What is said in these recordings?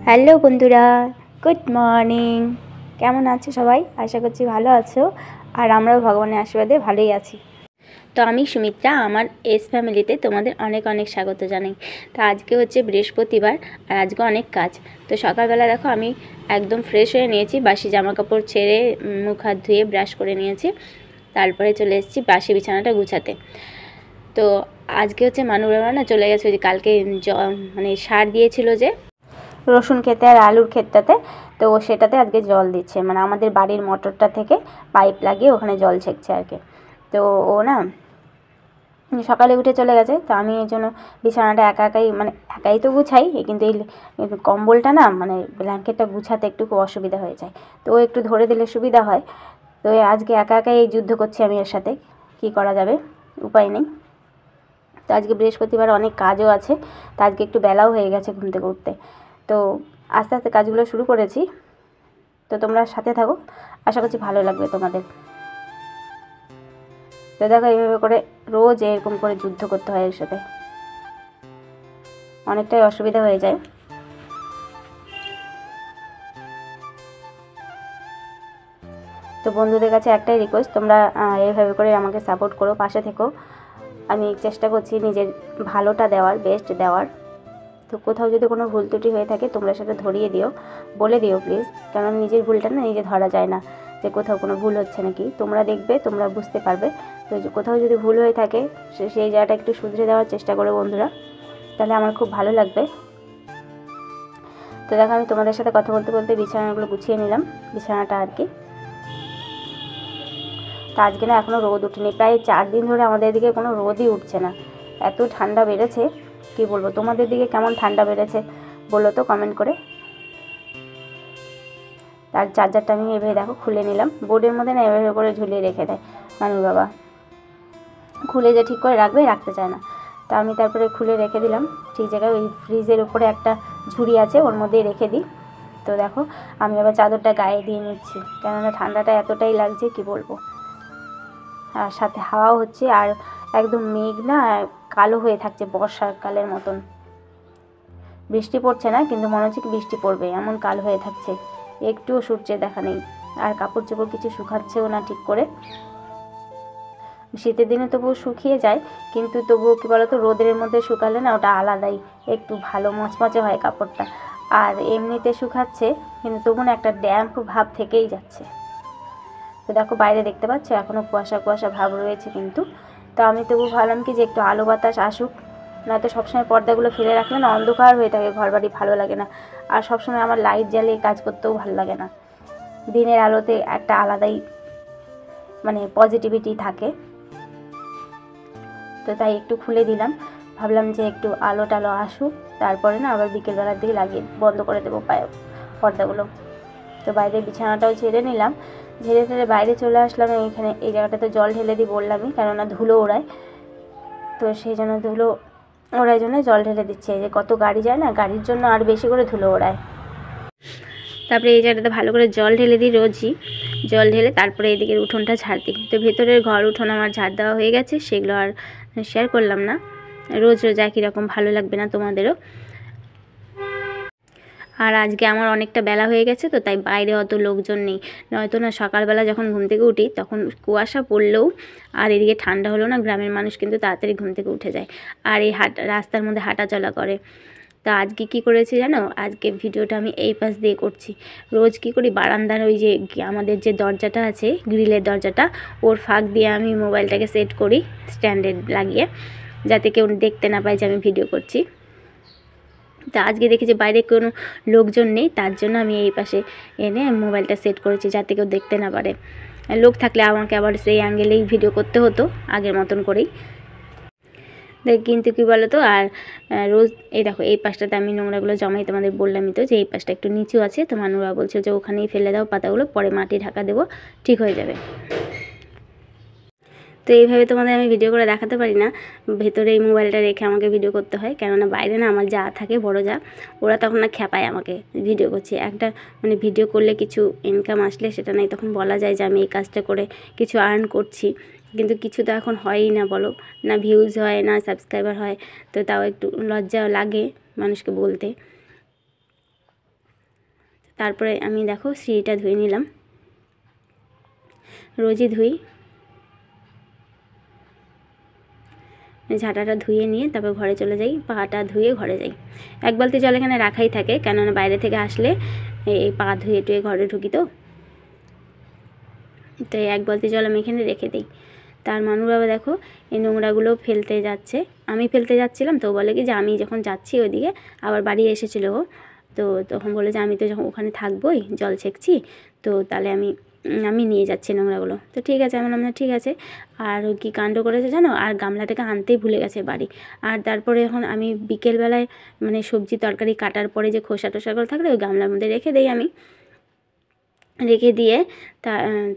Hello বন্ধুরা, good morning. কেমন আছো সবাই? আশা করছি ভালো আছো, আর আমরাও ভগবানের আশীর্বাদে ভালোই আছি। তো আমি সুমিত্রা, আমার এস ফ্যামিলিতে তোমাদের অনেক অনেক স্বাগত জানাই। তো আজকে হচ্ছে বৃহস্পতিবার, আর আজকে অনেক কাজ। তো সকালবেলা দেখো আমি একদম ফ্রেশ হয়ে নিয়েছি, বাসি জামা কাপড় ছেড়ে মুখ হাত ধুয়ে ব্রাশ করে নিয়েছি। তারপরে চলে এসেছি বাসি বিছানাটা গুছাতে। তো আজকে হচ্ছে মানুরা না চলে গেছে, যে কালকে মানে সার দিয়েছিল যে রসুন খেতে আর আলুর ক্ষেতটাতে, তো সেটাতে আজকে জল দিচ্ছে, মানে আমাদের বাড়ির মোটরটা থেকে পাইপ লাগিয়ে ওখানে জল ছেঁকছে আর কি। তো ও না সকালে উঠে চলে গেছে, তো আমি এই জন্য বিছানাটা একাই তো গুছাই, কিন্তু এই কম্বলটা না মানে ব্ল্যাঙ্কেটটা গুছাতে একটু খুব অসুবিধা হয়ে যায়, তো ও একটু ধরে দিলে সুবিধা হয়। তো আজকে একাই এই যুদ্ধ করছি আমি এর সাথে, কি করা যাবে, উপায় নেই। তো আজকে বৃহস্পতিবার অনেক কাজও আছে, তো আজকে একটু বেলাও হয়ে গেছে ঘুম থেকে উঠতে। তো আস্তে আস্তে কাজগুলো শুরু করেছি, তো তোমরা সাথে থাকো, আশা করছি ভালো লাগবে তোমাদের। তো দেখো এইভাবে করে রোজ এরকম করে যুদ্ধ করতে হয় এর সাথে, অনেকটাই অসুবিধা হয়ে যায়। তো বন্ধুদের কাছে একটাই রিকোয়েস্ট, তোমরা এইভাবে করে আমাকে সাপোর্ট করো, পাশে থেকো। আমি চেষ্টা করছি নিজের ভালোটা দেওয়ার, বেস্ট দেওয়ার। তো কোথাও যদি কোনো ভুল ত্রুটি হয়ে থাকে তোমরা সেটা ধরিয়ে দিও, বলে দিও প্লিজ, কারণ নিজের ভুলটা না নিজে ধরা যায় না, যে কোথাও কোনো ভুল হচ্ছে নাকি। তোমরা দেখবে, তোমরা বুঝতে পারবে। তো কোথাও যদি ভুল হয়ে থাকে সেই জায়গাটা একটু শুধরে দেওয়ার চেষ্টা করো বন্ধুরা, তাহলে আমার খুব ভালো লাগবে। তো দেখো আমি তোমাদের সাথে কথা বলতে বলতে বিছানাগুলো গুছিয়ে নিলাম, বিছানাটা আর কি। তো আজকে না এখনও রোদ উঠেনি, প্রায় 4 দিন ধরে আমাদের দিকে কোনো রোদই উঠছে না, এত ঠান্ডা বেড়েছে কি বলবো। তোমাদের দিকে কেমন ঠান্ডা বেড়েছে বলো তো কমেন্ট করে। তার চার্জারটা আমি এভাবে দেখো খুলে নিলাম, বোর্ডের মধ্যে না এভাবে করে ঝুলিয়ে রেখে দেয় মানুষ বাবা, খুলে যে ঠিক করে রাখতে চায় না। তা আমি তারপরে খুলে রেখে দিলাম ঠিক জায়গায়, ওই ফ্রিজের উপরে একটা ঝুড়ি আছে ওর মধ্যেই রেখে দিই। তো দেখো আমি আবার চাদরটা গায়ে দিয়ে নিচ্ছি, কেননা ঠান্ডাটা এতটাই লাগছে কি বলবো, আর সাথে হাওয়াও হচ্ছে, আর একদম মেঘ না কালো হয়ে থাকছে বর্ষাকালের মতন। বৃষ্টি পড়ছে না, কিন্তু মনে হচ্ছে কি বৃষ্টি পড়বে, এমন কালো হয়ে থাকছে, একটুও সূর্যের দেখা নেই। আর কাপড় চোপড় কিছু শুকাচ্ছেও না ঠিক করে। শীতের দিনে তবুও শুকিয়ে যায়, কিন্তু তবুও কী বলতো, রোদের মধ্যে শুকালে না ওটা আলাদাই একটু ভালো মচমচে হয় কাপড়টা। আর এমনিতে শুকাচ্ছে কিন্তু তবু না একটা ড্যাম্প ভাব থেকেই যাচ্ছে। তো দেখো বাইরে দেখতে পাচ্ছ এখনও কুয়াশা কুয়াশা ভাব রয়েছে কিন্তু। তো আমি তবু ভাবলাম কি যে একটু আলো বাতাস আসুক, নয়তো সবসময় পর্দাগুলো ফেলে রাখলে না অন্ধকার হয়ে থাকে, ঘরবাড়ি ভালো লাগে না। আর সবসময় আমার লাইট জ্বালিয়ে কাজ করতেও ভালো লাগে না, দিনের আলোতে একটা আলাদাই মানে পজিটিভিটি থাকে। তো তাই একটু খুলে দিলাম, ভাবলাম যে একটু আলো টালো আসুক, তারপরে না আবার বিকেলবেলার দিকে লাগিয়ে বন্ধ করে দেবো পর্দাগুলো। তো বাইরে বিছানাটাও ঝেড়ে নিলাম, ঝেড়ে টেড়ে বাইরে চলে আসলাম। এইখানে এই জায়গাটাতে জল ঢেলে দিই বললামই, কেননা ধুলো ওড়ায়, তো সেই জন্য ধুলো ওড়ার জন্য জল ঢেলে দিচ্ছে। এই যে কত গাড়ি যায় না, গাড়ির জন্য আর বেশি করে ধুলো ওড়ায়। তারপরে এই জায়গাটাতে ভালো করে জল ঢেলে দিই রোজই, জল ঢেলে তারপরে এদিকের উঠোনটা ঝাড় দিই। তো ভেতরের ঘর উঠোন আমার ঝাড় দেওয়া হয়ে গেছে, সেগুলো আর শেয়ার করলাম না, রোজ রোজ একই রকম ভালো লাগবে না তোমাদেরও। আর আজকে আমার অনেকটা বেলা হয়ে গেছে, তো তাই বাইরে অত লোকজন নেই, নয়তো না সকালবেলা যখন ঘুম থেকে উঠি তখন কুয়াশা পড়লেও আর এদিকে ঠান্ডা হলেও না গ্রামের মানুষ কিন্তু তাড়াতাড়ি ঘুম থেকে উঠে যায়, আর এই রাস্তার মধ্যে হাঁটা চলা করে। তা আজকে কি করেছি জানো, আজকে ভিডিওটা আমি এই পাশ দিয়ে করছি। রোজ কি করি, বারান্দার ওই যে আমাদের যে দরজাটা আছে গ্রিলের দরজাটা, ওর ফাঁক দিয়ে আমি মোবাইলটাকে সেট করি স্ট্যান্ডে লাগিয়ে, যাতে কেউ দেখতে না পায় যে আমি ভিডিও করছি। তা আজকে দেখি যে বাইরে কোনো লোকজন নেই, তার জন্য আমি এই পাশে এনে মোবাইলটা সেট করেছি যাতে কেউ দেখতে না পারে। লোক থাকলে আমাকে আবার সেই অ্যাঙ্গেলেই ভিডিও করতে হতো আগের মতন করেই। কিন্তু কী বলো তো, আর রোজ এই দেখো এই পাশটাতে আমি নোংরাগুলো জমাই, তোমাদের বললামই তো যে এই পাশটা একটু নিচু আছে, তো মানুরা বলছে যে ওখানেই ফেলে দাও পাতাগুলো, পরে মাটি ঢাকা দেবো, ঠিক হয়ে যাবে। তো এইভাবে তোমাদের আমি ভিডিও করে দেখাতে পারি না, ভেতরে এই মোবাইলটা রেখে আমাকে ভিডিও করতে হয়, কেননা বাইরে না আমার যা থাকে বড় যা, ওরা তখন না খেপায় আমাকে ভিডিও করছি। একটা মানে ভিডিও করলে কিছু ইনকাম আসলে সেটা নাই, তখন বলা যায় যে আমি এই কাজটা করে কিছু আর্ন করছি, কিন্তু কিছু তো এখন হয়ই না, বলো না, ভিউজ হয় না সাবস্ক্রাইবার হয়, তো তাও একটু লজ্জা লাগে মানুষকে বলতে। তারপরে আমি দেখো সিঁড়িটা ধুয়ে নিলাম, রোজই ধুই, ঝাঁটাটা ধুয়ে নিয়ে তারপর ঘরে চলে যাই, পাটা ধুয়ে ঘরে যাই। এক বালতি জল এখানে রাখাই থাকে, কেননা বাইরে থেকে আসলে এই পা ধুয়ে টুয়ে ঘরে ঢুকি, তো এই এক বালতি জল আমি এখানে রেখে দিই। তার মানুষরা দেখো এই নোংরাগুলো ফেলতে যাচ্ছে, আমি ফেলতে যাচ্ছিলাম, তো বলে কি যে আমি যখন যাচ্ছি ওইদিকে আবার বাড়ি এসেছিলো, তো তখন বলে যে আমি তো যখন ওখানে থাকবোই জল ছেঁকছি, তো তাহলে আমি নিয়ে যাচ্ছি নোংরাগুলো। তো ঠিক আছে, আমি বললাম ঠিক আছে। আর কি কাণ্ড করেছে জানো, আর গামলাটাকে আনতেই ভুলে গেছে বাড়ি। আর তারপরে এখন আমি বিকেলবেলায় মানে সবজি তরকারি কাটার পরে যে খোসা টোসাগুলো থাকলে ওই গামলার মধ্যে রেখে দিই, আমি রেখে দিয়ে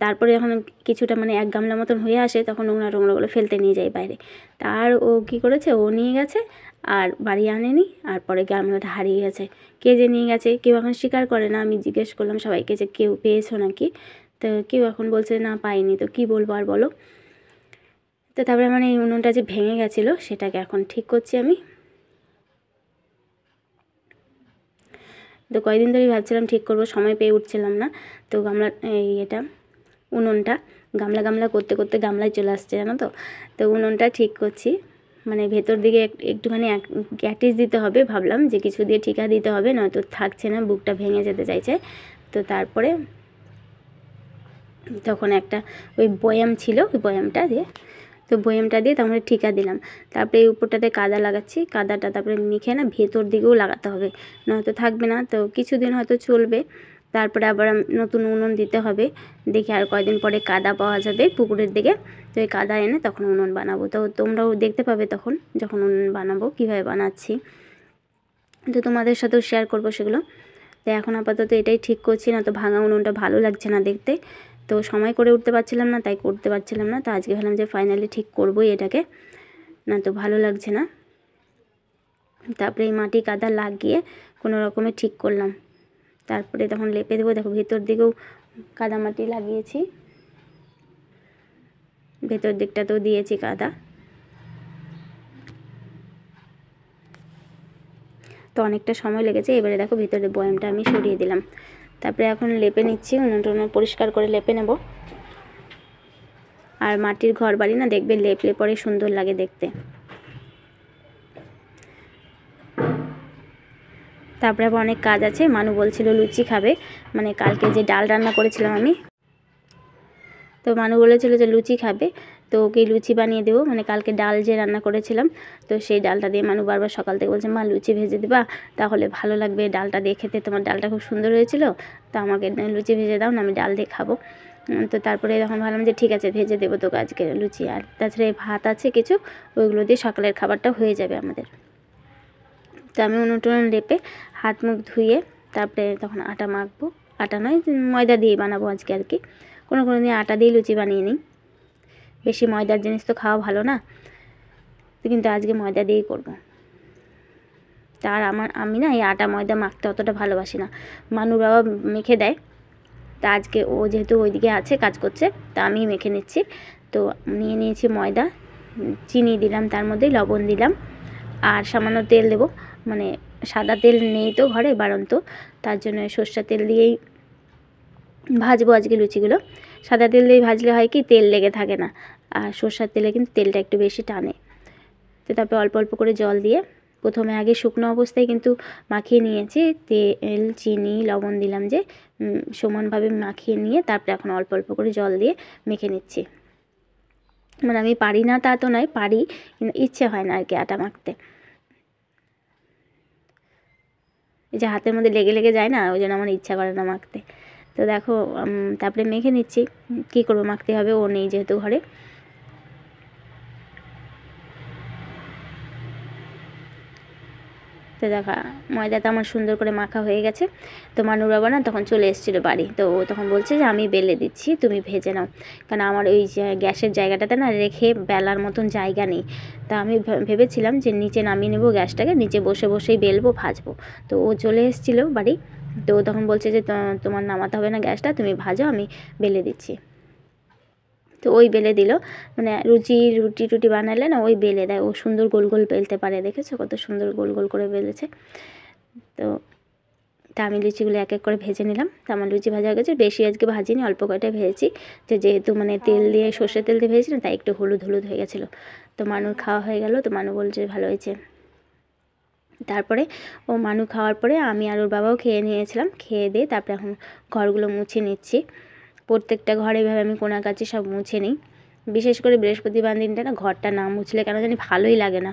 তারপরে যখন কিছুটা মানে এক গামলা মতন হয়ে আসে, তখন নোংরাগুলো ফেলতে নিয়ে যাই বাইরে। তার ও কী করেছে, ও নিয়ে গেছে আর বাড়ি আনেনি, আর পরে গামলাটা হারিয়ে গেছে। কে যে নিয়ে গেছে কেউ এখন স্বীকার করে না। আমি জিজ্ঞেস করলাম সবাইকে যে কেউ পেয়েছো নাকি, তো কেউ এখন বলছে না পাইনি। তো কী বলবো আর বলো। তো তারপরে মানে এই উনুনটা যে ভেঙে গেছিলো সেটাকে এখন ঠিক করছি আমি। তো কয়েকদিন ধরেই ভাবছিলাম ঠিক করব, সময় পেয়ে উঠছিলাম না। তো গামলা এটা উনুনটা গামলা করতে করতে গামলায় চলে আসছে জানো তো। তো উনুনটা ঠিক করছি, মানে ভেতর দিকে একটুখানি গ্যাটিস দিতে হবে, ভাবলাম যে কিছু দিয়ে ঠিকা দিতে হবে, নয়তো থাকছে না, বুকটা ভেঙে যেতে চাইছে। তো তারপরে তখন একটা ওই বয়াম ছিল, ওই বয়ামটা দিয়ে তারপরে ঠিকা দিলাম। তারপরে এই উপরটাতে কাদা লাগাচ্ছি, কাদাটা তারপরে মেখে না ভেতর দিকেও লাগাতে হবে, নয়তো থাকবে না। তো কিছুদিন হয়তো চলবে, তারপরে আবার নতুন উনুন দিতে হবে। দেখি আর কয়দিন পরে কাদা পাওয়া যাবে পুকুরের দিকে, তো এই কাদা এনে তখন উনুন বানাবো। তো তোমরাও দেখতে পাবে তখন যখন উনুন বানাবো কীভাবে বানাচ্ছি, তো তোমাদের সাথেও শেয়ার করবো সেগুলো। তো এখন আপাতত এটাই ঠিক করছি, না তো ভাঙা উনুনটা ভালো লাগছে না দেখতে। তো সময় করে উঠতে পারছিলাম না, তাই করতে পারছিলাম না। তো আজকে ভাবলাম যে ফাইনালি ঠিক করবোই এটাকে, না তো ভালো লাগছে না। তারপরে এই মাটি কাদা লাগিয়ে কোনো রকমে ঠিক করলাম, তারপরে তখন লেপে দেবো। দেখো ভেতর দিকেও কাদা মাটি লাগিয়েছি, ভেতর দিকটাতেও দিয়েছি কাদা। তো অনেকটা সময় লেগেছে। এবারে দেখো ভেতরে বয়ামটা আমি সরিয়ে দিলাম, তারপরে এখন লেপে নিচ্ছি, উনুন পরিষ্কার করে লেপে নেব। আর মাটির ঘর বাড়ি না দেখবে লেপলে পরে সুন্দর লাগে দেখতে। তারপরে আবার অনেক কাজ আছে। মানু বলছিল লুচি খাবে, মানে কালকে যে ডাল রান্না করেছিলাম আমি, তো মানু বলেছিল যে লুচি খাবে, তো ওকে লুচি বানিয়ে দেবো। মানে কালকে ডাল যে রান্না করেছিলাম, তো সেই ডালটা দিয়ে মানু বারবার সকাল থেকে বলছে মা লুচি ভেজে দেবা, তাহলে ভালো লাগবে ডালটা দিয়ে খেতে, তোমার ডালটা খুব সুন্দর হয়েছিল, তো আমাকে লুচি ভেজে দাও না, আমি ডাল দিয়ে খাবো। তো তারপরে যখন ভাবলাম যে ঠিক আছে ভেজে দেবো তোকে আজকে লুচি, আর তাছাড়া এই ভাত আছে কিছু, ওইগুলো দিয়ে সকালের খাবারটা হয়ে যাবে আমাদের। তো আমি উনুন টুনুন লেপে হাত মুখ ধুয়ে তারপরে তখন আটা মাখবো। আটা নয়, ময়দা দিয়েই বানাবো আজকে আর কি। কোনো দিন আটা দিয়ে লুচি বানিয়ে নিই, বেশি ময়দার জিনিস তো খাওয়া ভালো না, কিন্তু আজকে ময়দা দিয়েই করবো। তার আমি না এই আটা ময়দা মাখতে অতটা ভালোবাসি না, মানু বাবা মেখে দেয়। তা আজকে ও যেহেতু ওইদিকে আছে কাজ করছে, তা আমি মেখে নিচ্ছি। তো নিয়ে নিয়েছি ময়দা, চিনি দিলাম, তার মধ্যে লবণ দিলাম, আর সামান্য তেল দেবো। মানে সাদা তেল নেই তো ঘরে বাড়ন্ত, তার জন্য সর্ষের তেল দিয়েই ভাজবো আজকে লুচিগুলো। সাদা তেল দিয়ে ভাজলে হয় কি তেল লেগে থাকে না, আর সর্ষের তেলে কিন্তু তেলটা একটু বেশি টানে। তো তারপরে অল্প অল্প করে জল দিয়ে প্রথমে আগে শুকনো অবস্থায় কিন্তু মাখিয়ে নিয়েছি, তেল চিনি লবণ দিলাম যে সমানভাবে মাখিয়ে নিয়ে তারপরে এখন অল্প অল্প করে জল দিয়ে মেখে নিচ্ছি। মানে আমি পারি না তা তো নয়, পারি, কিন্তু ইচ্ছে হয় না আর কি আটা মাখতে। এই যে হাতের মধ্যে লেগে লেগে যায় না, ওই জন্য আমার ইচ্ছা করে না মাখতে। তো দেখো তারপরে মেখে নিচ্ছি, কী করবো, মাখতে হবে, ও নেই যেহেতু ঘরে। তো দেখা ময়দাটা আমার সুন্দর করে মাখা হয়ে গেছে। তো মানুর বাবা না তখন চলে এসেছিলো বাড়ি, তো ও তখন বলছে যে আমি বেলে দিচ্ছি, তুমি ভেজে নাও, কারণ আমার ওই গ্যাসের জায়গাটাতে না রেখে বেলার মতন জায়গা নেই। তা আমি ভেবেছিলাম যে নিচে নামিয়ে নেবো গ্যাসটাকে, নিচে বসে বসেই বেলবো ভাজবো। তো ও চলে এসেছিলো বাড়ি, তো ও তখন বলছে যে তোমার নামাতে হবে না গ্যাসটা, তুমি ভাজো, আমি বেলে দিচ্ছি। তো ওই বেলে দিল, মানে রুটি টুটি বানালে না ওই বেলে দেয়, ও সুন্দর গোল গোল বেলতে পারে, দেখেছো কত সুন্দর গোল গোল করে বেলেছে। তা আমি লুচিগুলো এক এক করে ভেজে নিলাম। তো আমার লুচি ভাজা হয়ে গেছে, বেশি আজকে ভাজিনি, অল্প কয়টা ভেজেছি, যেহেতু মানে তেল দিয়ে সর্ষের তেল দিয়ে ভেজেছিলাম, তাই একটু হলুদ হলুদ হয়ে গেছিলো। তো মানুর খাওয়া হয়ে গেল, তো মানু বলছে ভালো হয়েছে। তারপরে ও মানু খাওয়ার পরে আমি আর ওর বাবাও খেয়ে নিয়েছিলাম, খেয়ে দিয়ে তারপরে এখন ঘরগুলো মুছে নিচ্ছি। প্রত্যেকটা ঘরে এভাবে আমি কোনাকাচি সব মুছে নিই, বিশেষ করে বৃহস্পতিবার দিনটা না ঘরটা না মুছলে কেন জানি ভালোই লাগে না।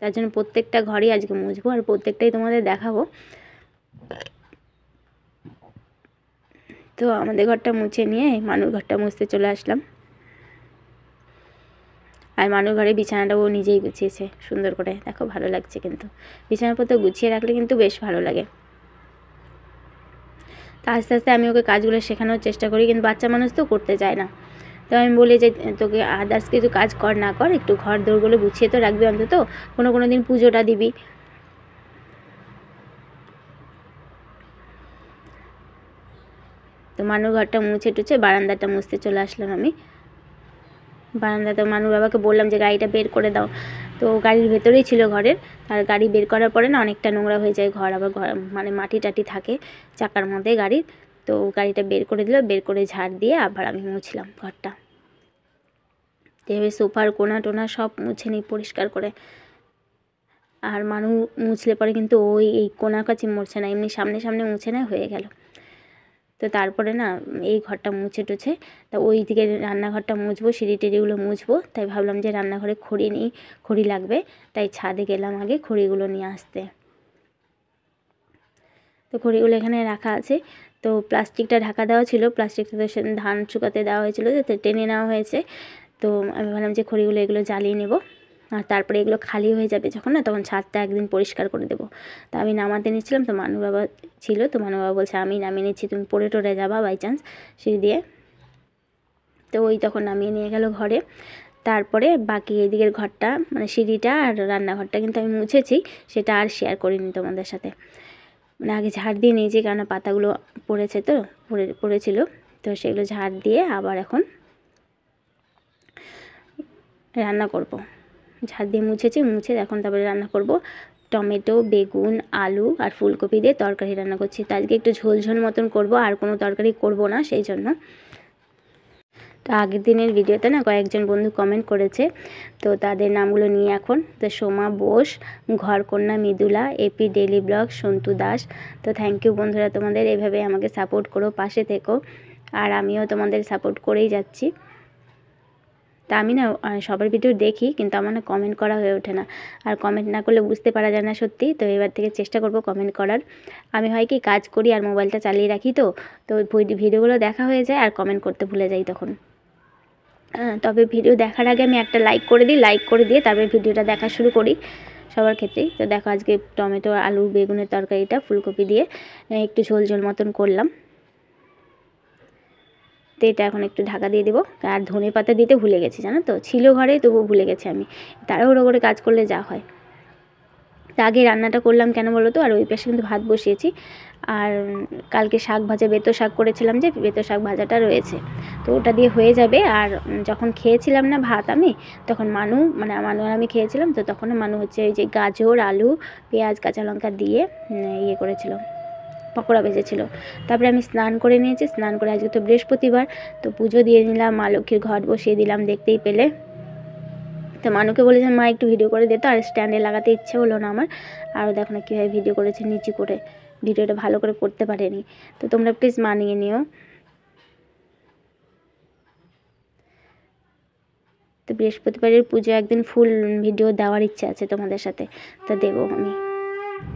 তার জন্য প্রত্যেকটা ঘরই আজকে মুছবো, আর প্রত্যেকটাই তোমাদের দেখাবো। তো আমাদের ঘরটা মুছে নিয়ে মানুর ঘরটা মুছতে চলে আসলাম। আর মানুর ঘরে বিছানাটা ও নিজেই গুছিয়েছে সুন্দর করে, দেখো ভালো লাগছে, কিন্তু বিছানাপত্র গুছিয়ে রাখলে কিন্তু বেশ ভালো লাগে। তা আস্তে আস্তে আমি ওকে কাজগুলো শেখানোর চেষ্টা করি, কিন্তু বাচ্চা মানুষ তো করতে চায় না। তো আমি বলি যে তোকে আদার্স কিছু কাজ কর না কর, একটু ঘর দৌড়গুলো গুছিয়ে তো রাখবি, অন্তত কোনো দিন পুজোটা দিবি। তো মানুর ঘরটা মুছে টুছে বারান্দাটা মুছতে চলে আসলাম আমি। বারান্দাতে মানুর বাবাকে বললাম যে গাড়িটা বের করে দাও, তো গাড়ির ভেতরেই ছিল ঘরের। আর গাড়ি বের করার পরে না অনেকটা নোংরা হয়ে যায় ঘর, আবার ঘর মানে মাটি টাটি থাকে চাকার মধ্যে গাড়ির। তো গাড়িটা বের করে দিল, বের করে ঝাড় দিয়ে আবার আমি মুছলাম ঘরটা। তো এভাবে সোফার কোনা টোনা সব মুছে নিই পরিষ্কার করে। আর মানু মুছলে পরে কিন্তু ওই এই কোনা কাছে মুছছে না, এমনি সামনে সামনে মুছে নেয়, হয়ে গেল। তো তারপরে না এই ঘরটা মুছে টুছে, তা ওই দিকে রান্নাঘরটা মুছবো, সিঁড়ি টিড়িগুলো মুছবো। তাই ভাবলাম যে রান্নাঘরে খড়ি নেই, খড়ি লাগবে, তাই ছাদে গেলাম আগে খড়িগুলো নিয়ে আসতে। তো খড়িগুলো এখানে রাখা আছে। তো প্লাস্টিকটা ঢাকা দেওয়া ছিল, প্লাস্টিকটা তো সে ধান শুকাতে দেওয়া হয়েছিল, তো টেনে নেওয়া হয়েছে। তো আমি ভাবলাম যে খড়িগুলো এগুলো জ্বালিয়ে নেব, আর তারপরে এগুলো খালি হয়ে যাবে যখন না, তখন ছাদটা একদিন পরিষ্কার করে দেবো। তো আমি নামাতে নিচ্ছিলাম, তো মানু বাবা ছিল, তো মানু বাবা বলছে আমি নামিয়ে নিচ্ছি, তুমি পড়ে টরে যাবা বাই চান্স সিঁড়ি দিয়ে। তো ওই তখন নামিয়ে নিয়ে গেল ঘরে। তারপরে বাকি এদিকের ঘরটা মানে সিঁড়িটা আর রান্নাঘরটা কিন্তু আমি মুছেছি, সেটা আর শেয়ার করিনি তোমাদের সাথে। মানে আগে ঝাড় দিয়ে নিয়েছি, কারণ পাতাগুলো পড়েছে, তো পড়েছিল, তো সেগুলো ঝাড় দিয়ে আবার এখন রান্না করব। ঝাড় দিয়ে মুছে এখন তারপরে রান্না করব। টমেটো, বেগুন, আলু আর ফুলকপি দিয়ে তরকারি রান্না করছি। তো আজকে একটু ঝোল ঝোল মতন করব, আর কোনো তরকারি করব না সেই জন্য। তো আগের দিনের ভিডিওতে না কয়েকজন বন্ধু কমেন্ট করেছে, তো তাদের নামগুলো নিয়ে এখন, তো Soma Bose, Gharkanya Mridula, AP daily blog, Santu Das. তো থ্যাংক ইউ বন্ধুরা, তোমাদের এভাবে আমাকে সাপোর্ট করো, পাশে থেকো, আর আমিও তোমাদের সাপোর্ট করেই যাচ্ছি। তা আমি না সবার ভিডিও দেখি, কিন্তু আমার না কমেন্ট করা হয়ে ওঠে না, আর কমেন্ট না করলে বুঝতে পারা যায় না সত্যি। তো এবার থেকে চেষ্টা করব কমেন্ট করার। আমি হয় কি কাজ করি আর মোবাইলটা চালিয়ে রাখি, তো ভিডিওগুলো দেখা হয়ে যায় আর কমেন্ট করতে ভুলে যাই তখন। তবে ভিডিও দেখার আগে আমি একটা লাইক করে দিই, লাইক করে দিয়ে তারপরে ভিডিওটা দেখা শুরু করি সবার ক্ষেত্রেই। তো দেখো আজকে টমেটো, আলু, বেগুনের তরকারিটা ফুলকপি দিয়ে একটু ঝোল ঝোল মতন করলাম। তো এটা এখন একটু ঢাকা দিয়ে দেবো। আর ধনে পাতা দিতে ভুলে গেছি, জানো তো, ছিল ঘরে তবুও ভুলে গেছি আমি, তাড়াহুড়ো করে কাজ করলে যা হয়। তা আগে রান্নাটা করলাম কেন বলো তো, আর ওই পাশে কিন্তু ভাত বসিয়েছি। আর কালকে শাক ভাজা, বেতো শাক করেছিলাম, যে বেতো শাক ভাজাটা রয়েছে, তো ওটা দিয়ে হয়ে যাবে। আর যখন খেয়েছিলাম না ভাত আমি, তখন মানু আর আমি খেয়েছিলাম, তো তখন মানু হচ্ছে ওই যে গাজর, আলু, পেঁয়াজ, কাঁচা লঙ্কা দিয়ে ইয়ে করেছিল, পকোড়া ভেজেছিল। তারপরে আমি স্নান করে নিয়েছি, স্নান করে আজকে তো বৃহস্পতিবার, তো পুজো দিয়ে নিলাম, মা লক্ষ্মীর ঘট বসিয়ে দিলাম, দেখতেই পেলে। তো মানুকে বলেছিলাম মা একটু ভিডিও করে দিত, আর স্ট্যান্ডে লাগাতে ইচ্ছে হলো না আমার। আরও দেখো না কীভাবে ভিডিও করেছে নিচু করে, ভিডিওটা ভালো করে করতে পারেনি। তো তোমরা প্লিজ মানিয়ে নিও। তো বৃহস্পতিবারের পুজো একদিন ফুল ভিডিও দেওয়ার ইচ্ছা আছে তোমাদের সাথে, তো দেবো আমি।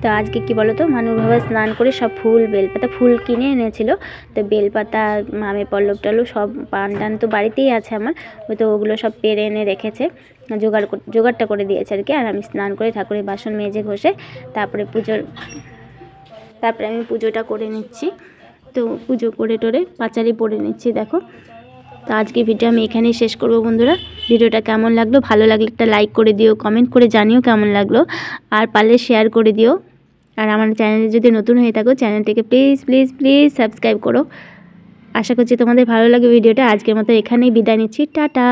তো আজকে কি বলো তো, মানুর বাবা স্নান করে সব ফুল বেলপাতা ফুল কিনে এনেছিল। তো বেলপাতা মামে পল্লব টল্লব সব পান টান তো বাড়িতেই আছে আমার, ওই তো ওগুলো সব পেরে এনে রেখেছে, জোগাড়টা করে দিয়েছে আর কি। আর আমি স্নান করে ঠাকুরের বাসন মেজে ঘষে তারপরে আমি পুজোটা করে নিচ্ছি। তো পুজো করে টোরে পাঁচালি পরে নিচ্ছি দেখো। তো আজকে ভিডিও আমি এখানেই শেষ করব বন্ধুরা। ভিডিওটা কেমন লাগলো, ভালো লাগলে একটা লাইক করে দিও, কমেন্ট করে জানিও কেমন লাগলো, আর পারলে শেয়ার করে দিও। আর আমার চ্যানেলে যদি নতুন হয়ে থাকো চ্যানেলটিকে প্লিজ প্লিজ প্লিজ সাবস্ক্রাইব করো। আশা করছি তোমাদের ভালো লাগে ভিডিওটা। আজকের মতো এখানেই বিদায় নিচ্ছি, টাটা।